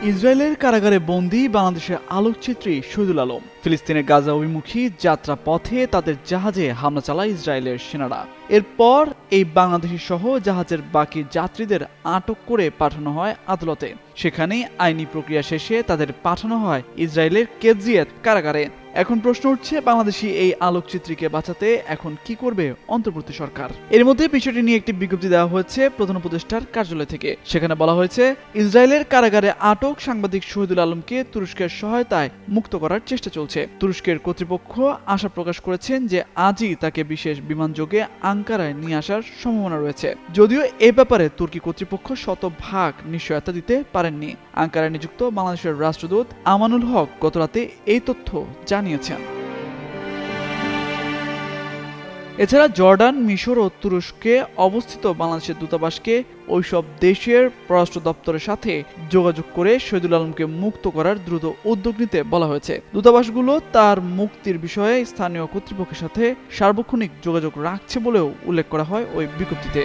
ইসরায়েলের কারাগারে বন্দী বাংলাদেশের আলোকচিত্রী শহীদুল আলম। ফিলিস্তিনের গাজা অভিমুখী যাত্রা পথে তাদের জাহাজে হামলা চালায় ইসরায়েলের সেনারা। এরপর এই বাংলাদেশি সহ জাহাজের বাকি যাত্রীদের আটক করে পাঠানো হয় আদালতে। সেখানেই আইনি প্রক্রিয়া শেষে তাদের পাঠানো হয় ইসরায়েলের কেজিয়েত কারাগারে। এখন প্রশ্ন উঠছে, বাংলাদেশি এই আলোকচিত্রীকে বাঁচাতে এখন কি করবে অন্তর্বর্তী সরকার? এর মধ্যে বিষয়টি নিয়ে একটি বিজ্ঞপ্তি দেওয়া হয়েছে প্রধান উপদেষ্টার কার্যালয় থেকে। সেখানে বলা হয়েছে, ইসরায়েলের কারাগারে আটক সাংবাদিক শহীদুল আলমকে তুরস্কের সহায়তায় মুক্ত করার চেষ্টা চলছে। তুরস্কের কর্তৃপক্ষ আশা প্রকাশ করেছেন যে আজই তাকে বিশেষ বিমানযোগে আঙ্কারায় নিয়ে আসার সম্ভাবনা রয়েছে। যদিও এ ব্যাপারে তুর্কি কর্তৃপক্ষ শতভাগ নিশ্চয়তা দিতে পারেননি। আঙ্কারায় নিযুক্ত বাংলাদেশের রাষ্ট্রদূত আমানুল হক গতরাতে এই তথ্য জানিয়েছেন। এছাড়া জর্ডান, মিশর ও তুরস্কে অবস্থিত বাংলাদেশের দূতাবাসকে ওইসব দেশের পররাষ্ট্র দপ্তরের সাথে যোগাযোগ করে শহীদুল আলমকে মুক্ত করার দ্রুত উদ্যোগ নিতে বলা হয়েছে। দূতাবাসগুলো তার মুক্তির বিষয়ে স্থানীয় কর্তৃপক্ষের সাথে সার্বক্ষণিক যোগাযোগ রাখছে বলেও উল্লেখ করা হয় ওই বিজ্ঞপ্তিতে।